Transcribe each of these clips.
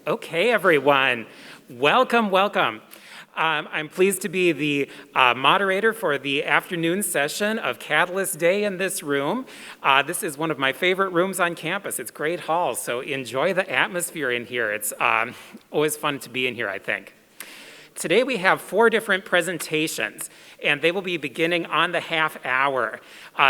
Okay, everyone, welcome. I'm pleased to be the moderator for the afternoon session of Catalyst Day in this room. This is one of my favorite rooms on campus. It's great hall, so enjoy the atmosphere in here. It's always fun to be in here, I think. Today we have 4 different presentations, and they will be beginning on the half hour.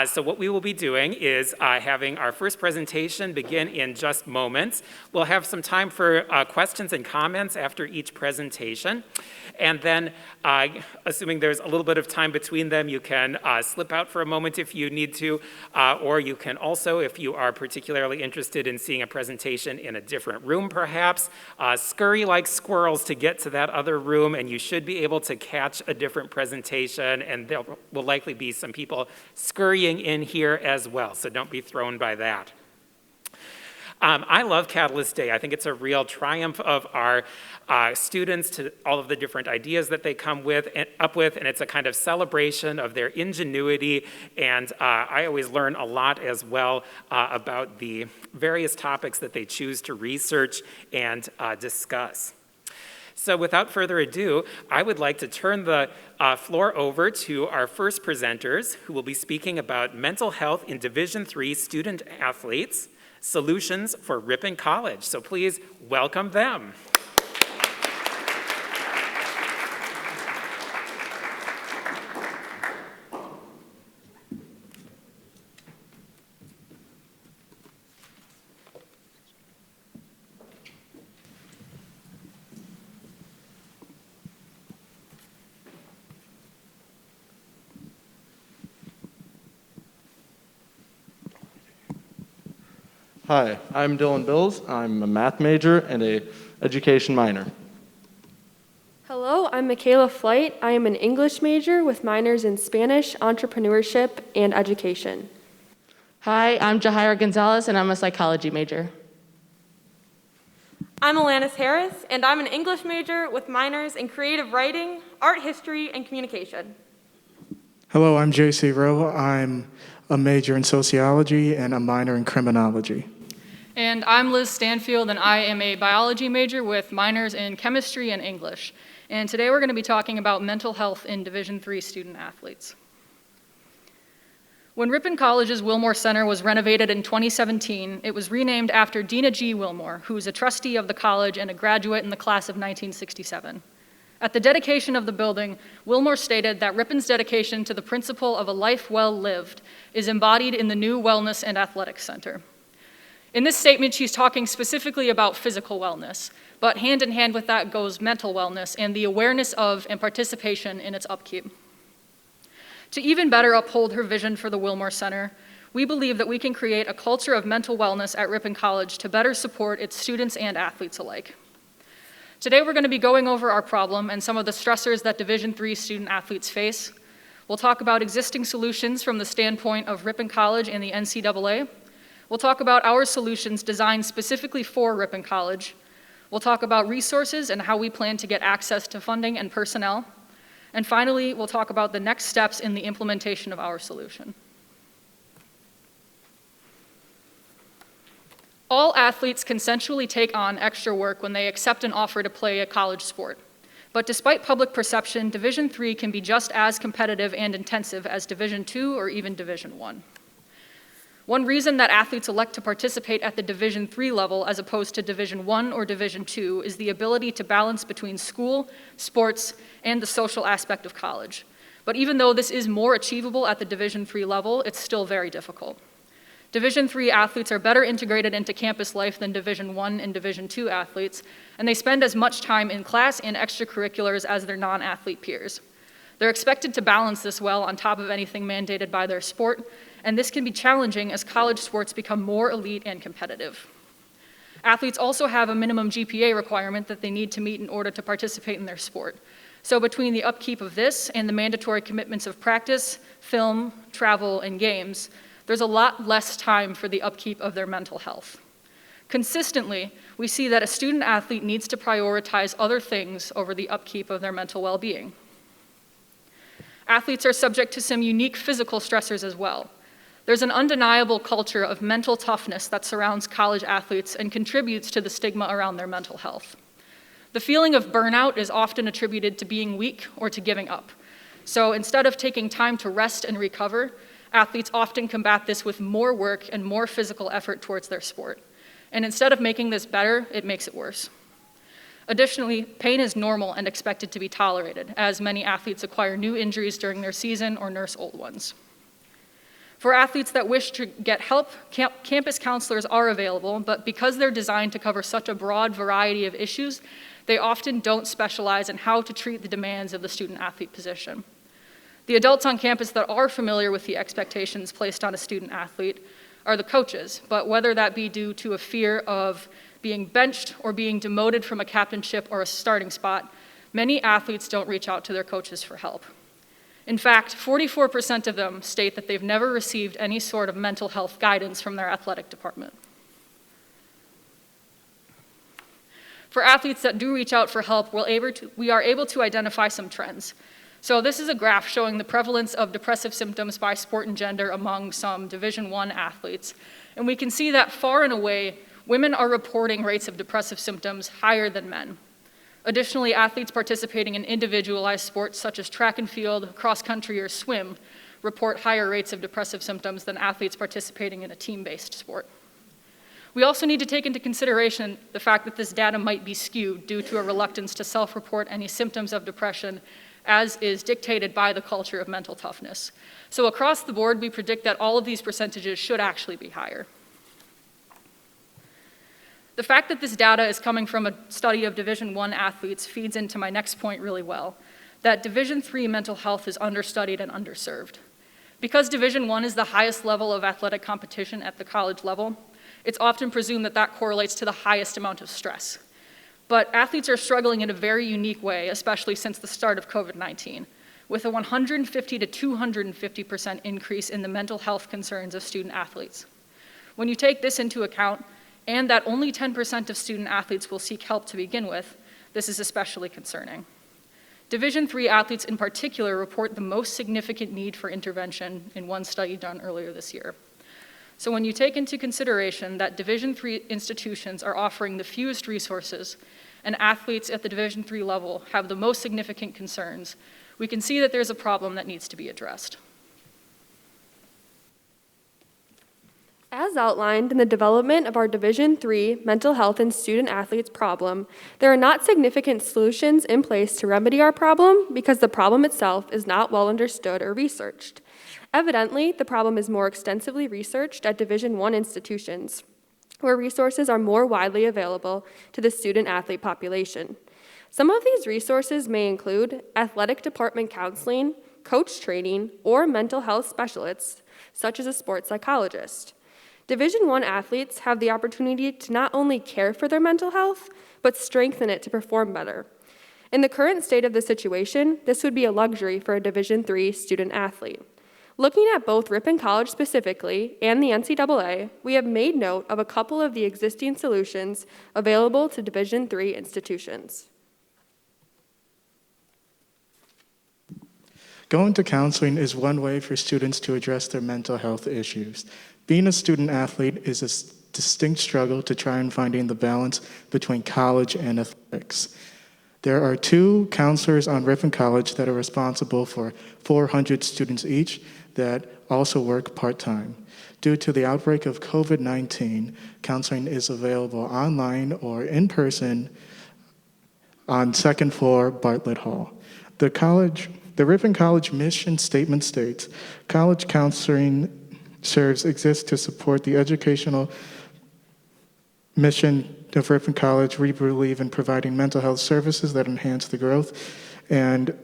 So what we will be doing is having our first presentation begin in just moments. We'll have some time for questions and comments after each presentation. And then, assuming there's a little bit of time between them, you can slip out for a moment if you need to, or you can also, if you are particularly interested in seeing a presentation in a different room perhaps, scurry like squirrels to get to that other room, and you should be able to catch a different presentation, and there will likely be some people scurrying in here as well, so don't be thrown by that. I love Catalyst Day. I think it's a real triumph of our students to all of the different ideas that they come up with, and it's a kind of celebration of their ingenuity, and I always learn a lot as well about the various topics that they choose to research and discuss. So without further ado, I would like to turn the floor over to our first presenters, who will be speaking about mental health in Division III student athletes, solutions for Ripon College. So please welcome them. Hi, I'm Dylan Bills. I'm a math major and an education minor. Hello, I'm Michaela Flight. I am an English major with minors in Spanish, entrepreneurship, and education. Hi, I'm Jahaira Gonzalez, and I'm a psychology major. I'm Alanis Harris, and I'm an English major with minors in creative writing, art history, and communication. Hello, I'm JC Rowe. I'm a major in sociology and a minor in criminology. And I'm Liz Stanfield, and I am a biology major with minors in chemistry and English. And today we're going to be talking about mental health in Division III student athletes. When Ripon College's Wilmore Center was renovated in 2017, it was renamed after Dina G. Wilmore, who is a trustee of the college and a graduate in the class of 1967. At the dedication of the building, Wilmore stated that Ripon's dedication to the principle of a life well lived is embodied in the new Wellness and Athletics Center. In this statement, she's talking specifically about physical wellness, but hand in hand with that goes mental wellness and the awareness of and participation in its upkeep. To even better uphold her vision for the Wilmore Center, we believe that we can create a culture of mental wellness at Ripon College to better support its students and athletes alike. Today, we're going to be going over our problem and some of the stressors that Division III student athletes face. We'll talk about existing solutions from the standpoint of Ripon College and the NCAA. We'll talk about our solutions designed specifically for Ripon College. We'll talk about resources and how we plan to get access to funding and personnel. And finally, we'll talk about the next steps in the implementation of our solution. All athletes consensually take on extra work when they accept an offer to play a college sport. But despite public perception, Division III can be just as competitive and intensive as Division II or even Division I. One reason that athletes elect to participate at the Division III level as opposed to Division I or Division II is the ability to balance between school, sports, and the social aspect of college. But even though this is more achievable at the Division III level, it's still very difficult. Division III athletes are better integrated into campus life than Division I and Division II athletes, and they spend as much time in class and extracurriculars as their non-athlete peers. They're expected to balance this well on top of anything mandated by their sport, and this can be challenging as college sports become more elite and competitive. Athletes also have a minimum GPA requirement that they need to meet in order to participate in their sport. So between the upkeep of this and the mandatory commitments of practice, film, travel, and games, there's a lot less time for the upkeep of their mental health. Consistently, we see that a student athlete needs to prioritize other things over the upkeep of their mental well-being. Athletes are subject to some unique physical stressors as well. There's an undeniable culture of mental toughness that surrounds college athletes and contributes to the stigma around their mental health. The feeling of burnout is often attributed to being weak or to giving up. So instead of taking time to rest and recover, athletes often combat this with more work and more physical effort towards their sport. And instead of making this better, it makes it worse. Additionally, pain is normal and expected to be tolerated, as many athletes acquire new injuries during their season or nurse old ones. For athletes that wish to get help, campus counselors are available, but because they're designed to cover such a broad variety of issues, they often don't specialize in how to treat the demands of the student-athlete position. The adults on campus that are familiar with the expectations placed on a student-athlete are the coaches, but whether that be due to a fear of being benched or being demoted from a captainship or a starting spot, many athletes don't reach out to their coaches for help. In fact, 44% of them state that they've never received any sort of mental health guidance from their athletic department. For athletes that do reach out for help, we are able to identify some trends. So this is a graph showing the prevalence of depressive symptoms by sport and gender among some Division I athletes. And we can see that far and away, women are reporting rates of depressive symptoms higher than men. Additionally, athletes participating in individualized sports such as track and field, cross country, or swim report higher rates of depressive symptoms than athletes participating in a team-based sport. We also need to take into consideration the fact that this data might be skewed due to a reluctance to self-report any symptoms of depression, as is dictated by the culture of mental toughness. So across the board, we predict that all of these percentages should actually be higher. The fact that this data is coming from a study of Division I athletes feeds into my next point really well, that Division III mental health is understudied and underserved. Because Division I is the highest level of athletic competition at the college level, it's often presumed that that correlates to the highest amount of stress. But athletes are struggling in a very unique way, especially since the start of COVID-19, with a 150 to 250% increase in the mental health concerns of student athletes. When you take this into account, and that only 10% of student athletes will seek help to begin with, this is especially concerning. Division III athletes in particular report the most significant need for intervention in one study done earlier this year. So when you take into consideration that Division III institutions are offering the fewest resources and athletes at the Division III level have the most significant concerns, we can see that there's a problem that needs to be addressed. As outlined in the development of our Division III mental health and student athletes problem, there are not significant solutions in place to remedy our problem because the problem itself is not well understood or researched. Evidently, the problem is more extensively researched at Division I institutions, where resources are more widely available to the student athlete population. Some of these resources may include athletic department counseling, coach training, or mental health specialists, such as a sports psychologist. Division I athletes have the opportunity to not only care for their mental health, but strengthen it to perform better. In the current state of the situation, this would be a luxury for a Division III student athlete. Looking at both Ripon College specifically and the NCAA, we have made note of a couple of the existing solutions available to Division III institutions. Going to counseling is one way for students to address their mental health issues. Being a student athlete is a distinct struggle to try and finding the balance between college and athletics. There are 2 counselors on Ripon College that are responsible for 400 students each that also work part-time. Due to the outbreak of COVID-19, counseling is available online or in person on 2nd floor Bartlett Hall. The Ripon College mission statement states, college counseling exists to support the educational mission of Ripon College. We believe in providing mental health services that enhance the growth and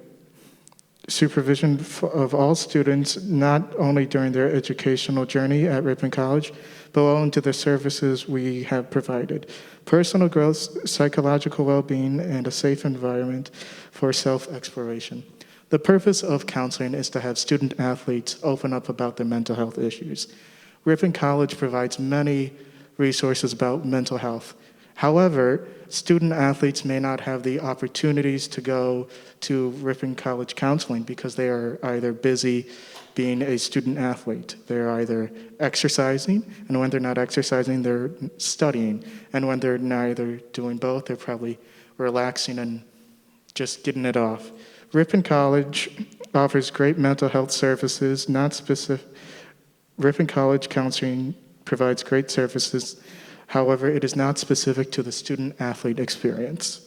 supervision of all students, not only during their educational journey at Ripon College, but well into the services we have provided. Personal growth, psychological well-being, and a safe environment for self-exploration. The purpose of counseling is to have student athletes open up about their mental health issues. Ripon College provides many resources about mental health. However, student athletes may not have the opportunities to go to Ripon College counseling because they are either busy being a student athlete. They're either exercising, and when they're not exercising, they're studying. And when they're neither doing both, they're probably relaxing and just getting it off. Ripon College offers great mental health services, not specific. Ripon College counseling provides great services. However, it is not specific to the student-athlete experience.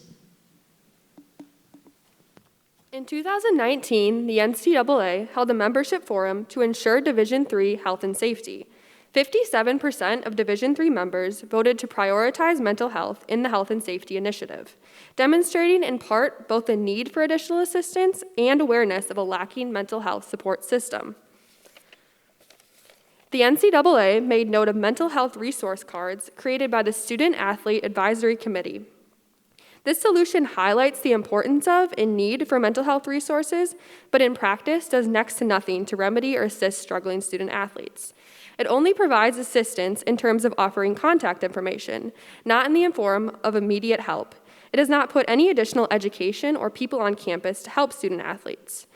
In 2019, the NCAA held a membership forum to ensure Division III health and safety. 57% of Division III members voted to prioritize mental health in the Health and Safety Initiative, demonstrating in part both the need for additional assistance and awareness of a lacking mental health support system. The NCAA made note of mental health resource cards created by the Student Athlete Advisory Committee. This solution highlights the importance of and need for mental health resources, but in practice does next to nothing to remedy or assist struggling student athletes. It only provides assistance in terms of offering contact information, not in the form of immediate help. It does not put any additional education or people on campus to help student athletes.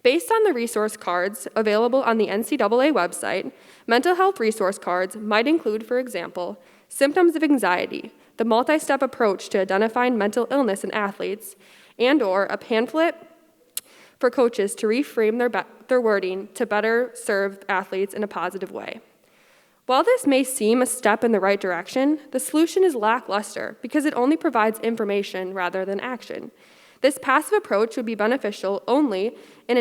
Based on the resource cards available on the NCAA website, mental health resource cards might include, for example, symptoms of anxiety, the multi-step approach to identifying mental illness in athletes, and/or a pamphlet for coaches to reframe their wording to better serve athletes in a positive way. While this may seem a step in the right direction, the solution is lackluster because it only provides information rather than action. This passive approach would be beneficial only in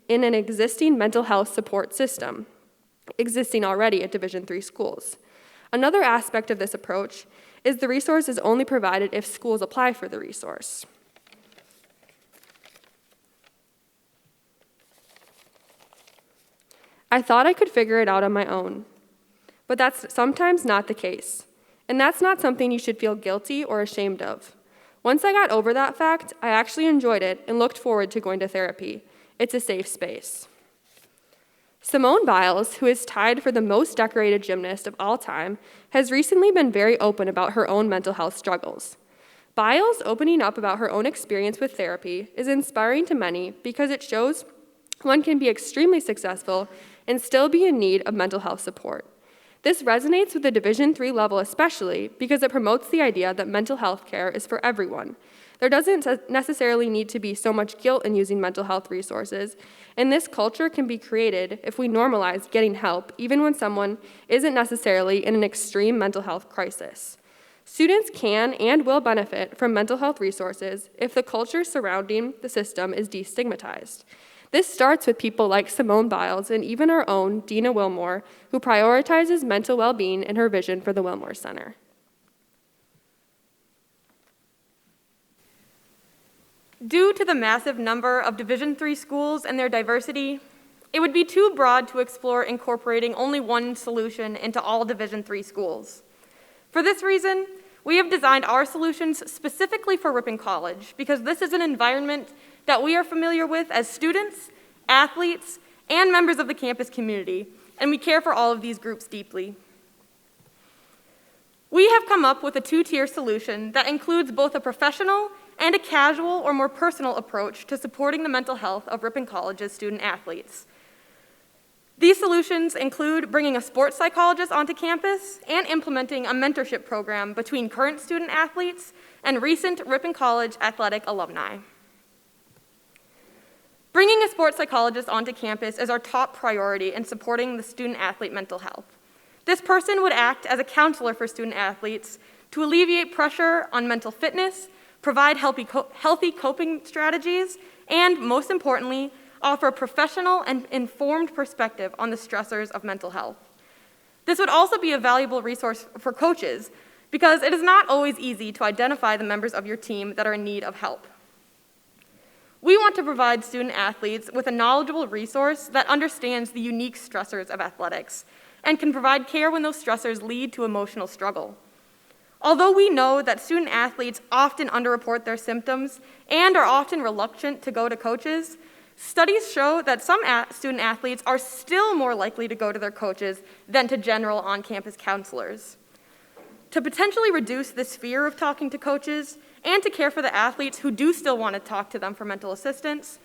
an existing mental health support system, existing already at Division III schools. Another aspect of this approach is the resource is only provided if schools apply for the resource. I thought I could figure it out on my own, but that's sometimes not the case, and that's not something you should feel guilty or ashamed of. Once I got over that fact, I actually enjoyed it and looked forward to going to therapy. It's a safe space. Simone Biles, who is tied for the most decorated gymnast of all time, has recently been very open about her own mental health struggles. Biles opening up about her own experience with therapy is inspiring to many because it shows one can be extremely successful and still be in need of mental health support. This resonates with the Division III level especially because it promotes the idea that mental health care is for everyone. There doesn't necessarily need to be so much guilt in using mental health resources, and this culture can be created if we normalize getting help even when someone isn't necessarily in an extreme mental health crisis. Students can and will benefit from mental health resources if the culture surrounding the system is destigmatized. This starts with people like Simone Biles and even our own Dina Wilmore, who prioritizes mental well-being in her vision for the Wilmore Center. Due to the massive number of Division III schools and their diversity, it would be too broad to explore incorporating only one solution into all Division III schools. For this reason, we have designed our solutions specifically for Ripon College because this is an environment that we are familiar with as students, athletes, and members of the campus community, and we care for all of these groups deeply. We have come up with a two-tier solution that includes both a professional and a casual or more personal approach to supporting the mental health of Ripon College's student athletes. These solutions include bringing a sports psychologist onto campus and implementing a mentorship program between current student athletes and recent Ripon College athletic alumni. Bringing a sports psychologist onto campus is our top priority in supporting the student-athlete mental health. This person would act as a counselor for student athletes to alleviate pressure on mental fitness, provide healthy coping strategies, and most importantly, offer a professional and informed perspective on the stressors of mental health. This would also be a valuable resource for coaches because it is not always easy to identify the members of your team that are in need of help. We want to provide student athletes with a knowledgeable resource that understands the unique stressors of athletics and can provide care when those stressors lead to emotional struggle. Although we know that student athletes often underreport their symptoms and are often reluctant to go to coaches, studies show that some student athletes are still more likely to go to their coaches than to general on-campus counselors. To potentially reduce this fear of talking to coaches and to care for the athletes who do still want to talk to them for mental assistance,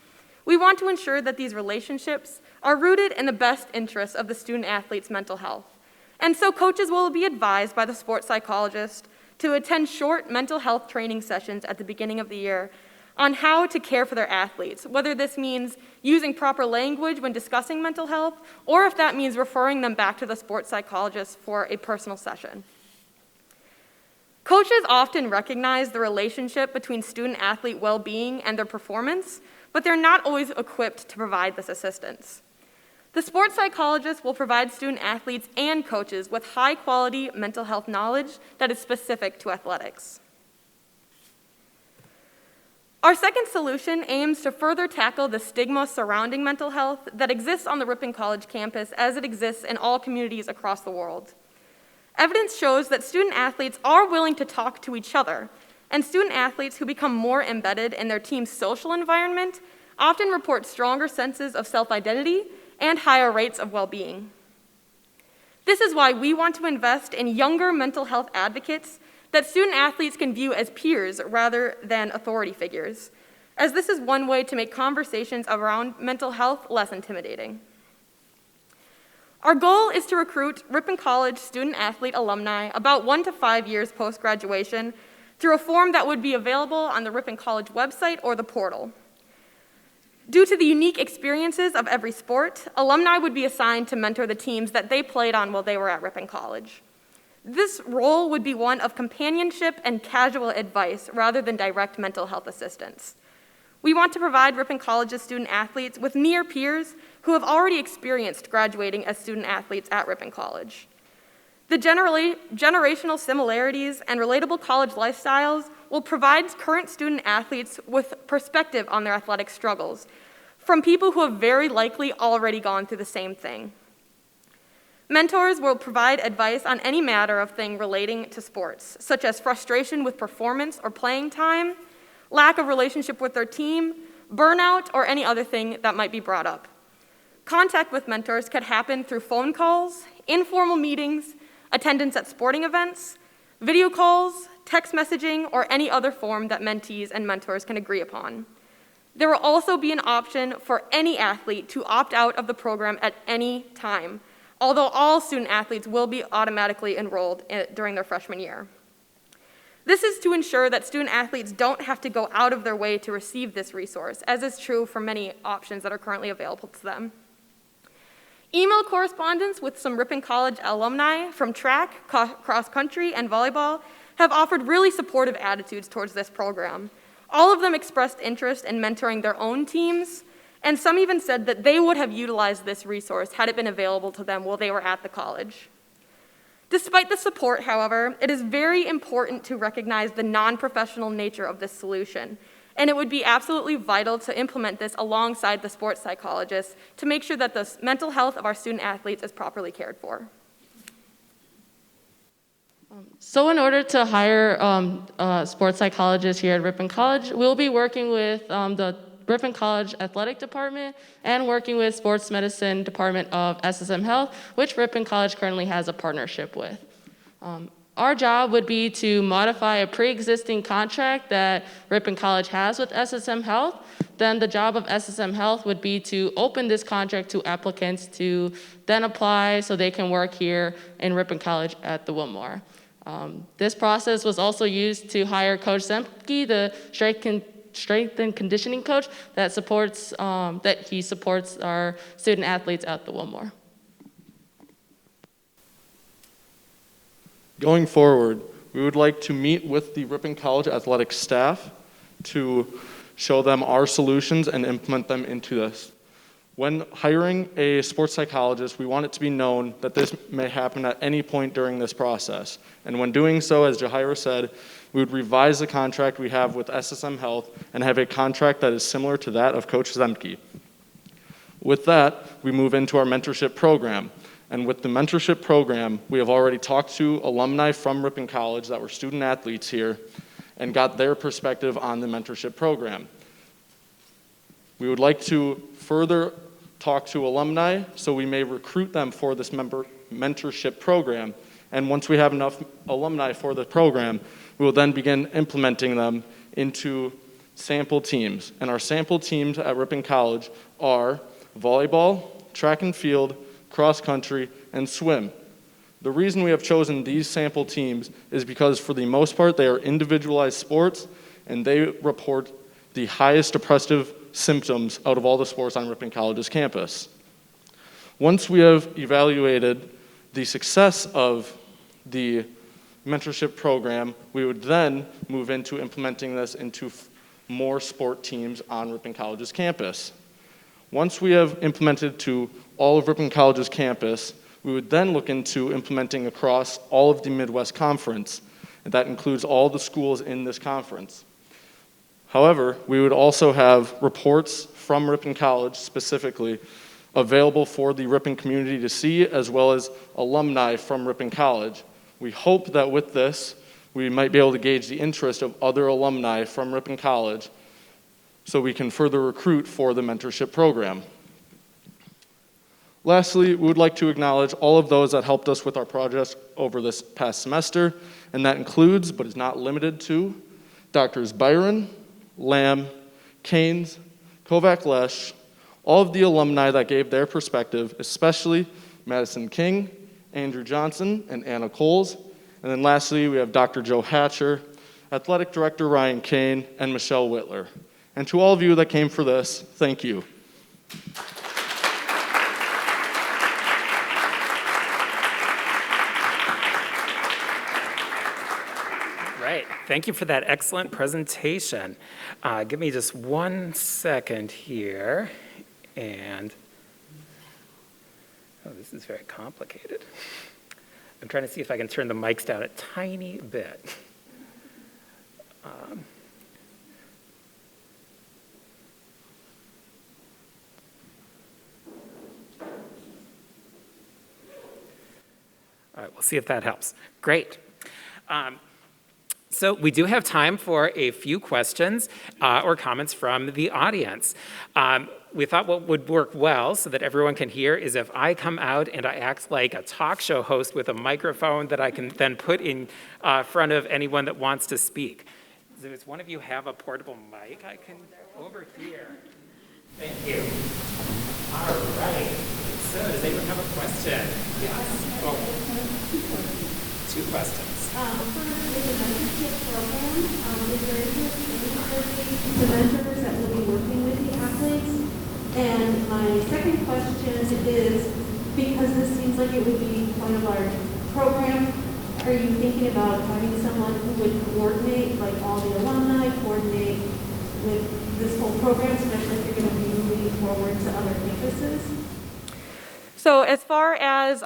we want to ensure that these relationships are rooted in the best interests of the student-athlete's mental health. And so coaches will be advised by the sports psychologist to attend short mental health training sessions at the beginning of the year on how to care for their athletes, whether this means using proper language when discussing mental health, or if that means referring them back to the sports psychologist for a personal session. Coaches often recognize the relationship between student-athlete well-being and their performance, but they're not always equipped to provide this assistance. The sports psychologist will provide student-athletes and coaches with high-quality mental health knowledge that is specific to athletics. Our second solution aims to further tackle the stigma surrounding mental health that exists on the Ripon College campus as it exists in all communities across the world. Evidence shows that student-athletes are willing to talk to each other, and student-athletes who become more embedded in their team's social environment often report stronger senses of self-identity and higher rates of well-being. This is why we want to invest in younger mental health advocates that student-athletes can view as peers rather than authority figures, as this is one way to make conversations around mental health less intimidating. Our goal is to recruit Ripon College student-athlete alumni about 1 to 5 years post-graduation through a form that would be available on the Ripon College website or the portal. Due to the unique experiences of every sport, alumni would be assigned to mentor the teams that they played on while they were at Ripon College. This role would be one of companionship and casual advice rather than direct mental health assistance. We want to provide Ripon College's student-athletes with near peers who have already experienced graduating as student-athletes at Ripon College. The generational similarities and relatable college lifestyles will provide current student-athletes with perspective on their athletic struggles from people who have very likely already gone through the same thing. Mentors will provide advice on any matter of thing relating to sports, such as frustration with performance or playing time, lack of relationship with their team, burnout, or any other thing that might be brought up. Contact with mentors could happen through phone calls, informal meetings, attendance at sporting events, video calls, text messaging, or any other form that mentees and mentors can agree upon. There will also be an option for any athlete to opt out of the program at any time, although all student-athletes will be automatically enrolled during their freshman year. This is to ensure that student-athletes don't have to go out of their way to receive this resource, as is true for many options that are currently available to them. Email correspondence with some Ripon College alumni from track, cross country, and volleyball have offered really supportive attitudes towards this program. All of them expressed interest in mentoring their own teams, and some even said that they would have utilized this resource had it been available to them while they were at the college. Despite the support, however, it is very important to recognize the non-professional nature of this solution, and it would be absolutely vital to implement this alongside the sports psychologists to make sure that the mental health of our student athletes is properly cared for. So in order to hire sports psychologists here at Ripon College, we'll be working with the Ripon College Athletic Department and working with Sports Medicine Department of SSM Health, which Ripon College currently has a partnership with. Our job would be to modify a pre-existing contract that Ripon College has with SSM Health. Then the job of SSM Health would be to open this contract to applicants to then apply so they can work here in Ripon College at the Wilmore. This process was also used to hire Coach Zemke, the strength and conditioning coach that supports our student athletes at the Wilmore. Going forward, we would like to meet with the Ripon College athletic staff to show them our solutions and implement them into this. When hiring a sports psychologist, we want it to be known that this may happen at any point during this process. And when doing so, as Jahaira said, we would revise the contract we have with SSM Health and have a contract that is similar to that of Coach Zemke. With that, we move into our mentorship program. And with the mentorship program, we have already talked to alumni from Ripon College that were student athletes here and got their perspective on the mentorship program. We would like to further talk to alumni so we may recruit them for this mentorship program. And once we have enough alumni for the program, we will then begin implementing them into sample teams. And our sample teams at Ripon College are volleyball, track and field, cross country, and swim. The reason we have chosen these sample teams is because for the most part they are individualized sports and they report the highest depressive symptoms out of all the sports on Ripon College's campus. Once we have evaluated the success of the mentorship program, we would then move into implementing this into more sport teams on Ripon College's campus. Once we have implemented to all of Ripon College's campus, we would then look into implementing across all of the Midwest Conference, and that includes all the schools in this conference. However, we would also have reports from Ripon College specifically available for the Ripon community to see, as well as alumni from Ripon College. We hope that with this, we might be able to gauge the interest of other alumni from Ripon College so we can further recruit for the mentorship program. Lastly, we would like to acknowledge all of those that helped us with our project over this past semester, and that includes, but is not limited to, Drs. Byron, Lamb, Keynes, Kovac-Lesh, all of the alumni that gave their perspective, especially Madison King, Andrew Johnson, and Anna Coles. And then lastly, we have Dr. Joe Hatcher, Athletic Director Ryan Kane, and Michelle Whitler. And to all of you that came for this, thank you. Right. Thank you for that excellent presentation. Give me just 1 second here. And, oh, this is very complicated. I'm trying to see if I can turn the mics down a tiny bit. All right, we'll see if that helps. Great. So we do have time for a few questions or comments from the audience. We thought what would work well so that everyone can hear is if I come out and I act like a talk show host with a microphone that I can then put in front of anyone that wants to speak. Does one of you have a portable mic I can, over here? Thank you. All right. So does anyone have a question? Yes. Oh. 2 questions. With the mentorship program, is there any the mentors that will be working with the athletes? And my second question is, because this seems like it would be quite a large program, are you thinking about having someone who would coordinate, like all the alumni, coordinate with this whole program, especially if you're going to be moving forward to other campuses? So as far as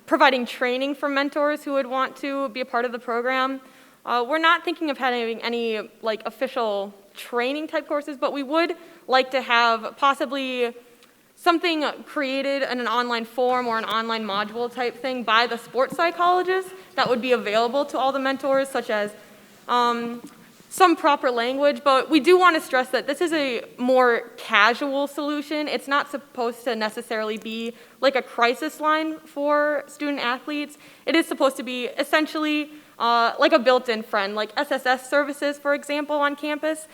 providing training for mentors who would want to be a part of the program, we're not thinking of having any like official training type courses, but we would like to have possibly something created in an online form or an online module type thing by the sports psychologists that would be available to all the mentors, such as some proper language, but we do want to stress that this is a more casual solution. It's not supposed to necessarily be like a crisis line for student athletes. It is supposed to be essentially like a built-in friend, like SSS services, for example, on campus.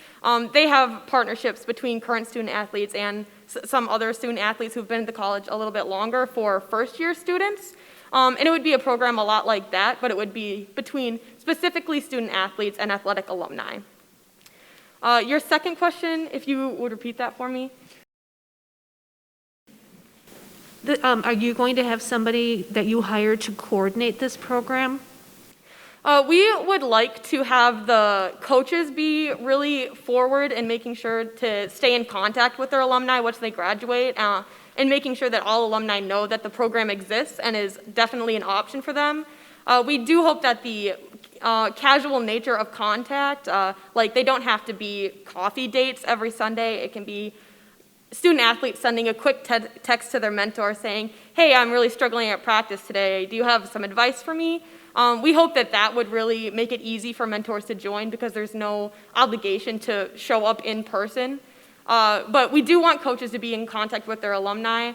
They have partnerships between current student athletes and some other student athletes who've been at the college a little bit longer for first-year students. And it would be a program a lot like that, but it would be between specifically student athletes and athletic alumni. Your second question, if you would repeat that for me. Are you going to have somebody that you hire to coordinate this program? We would like to have the coaches be really forward in making sure to stay in contact with their alumni once they graduate, and making sure that all alumni know that the program exists and is definitely an option for them. We do hope that the casual nature of contact, like they don't have to be coffee dates every Sunday. It can be student athletes sending a quick text to their mentor saying, hey, I'm really struggling at practice today. Do you have some advice for me? We hope that that would really make it easy for mentors to join because there's no obligation to show up in person. But we do want coaches to be in contact with their alumni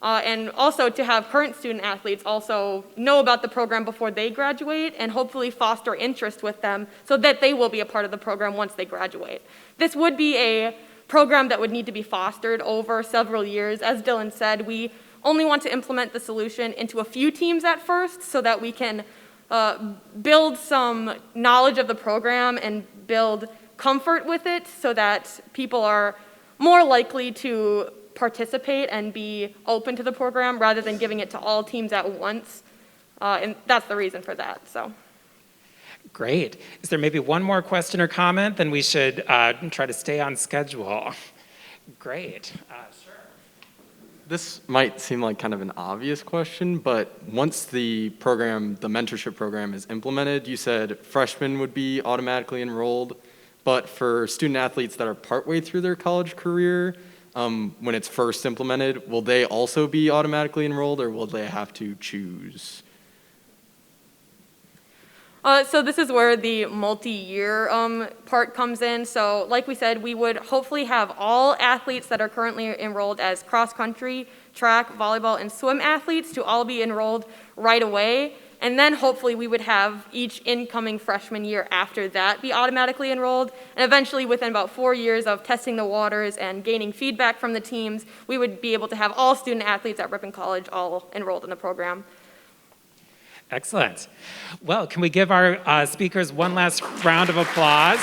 and also to have current student athletes also know about the program before they graduate and hopefully foster interest with them so that they will be a part of the program once they graduate. This would be a program that would need to be fostered over several years. As Dylan said, we only want to implement the solution into a few teams at first so that we can build some knowledge of the program and build comfort with it so that people are more likely to participate and be open to the program rather than giving it to all teams at once. And that's the reason for that. So. Great. Is there maybe one more question or comment? Then we should try to stay on schedule. Great. Sure. This might seem like kind of an obvious question, but once the program, the mentorship program is implemented, you said freshmen would be automatically enrolled, but for student athletes that are partway through their college career, when it's first implemented, will they also be automatically enrolled or will they have to choose? So this is where the multi-year part comes in. So like we said, we would hopefully have all athletes that are currently enrolled as cross-country, track, volleyball, and swim athletes to all be enrolled right away. And then hopefully we would have each incoming freshman year after that be automatically enrolled. And eventually within about 4 years of testing the waters and gaining feedback from the teams, we would be able to have all student athletes at Ripon College all enrolled in the program. Excellent. Well, can we give our speakers one last round of applause?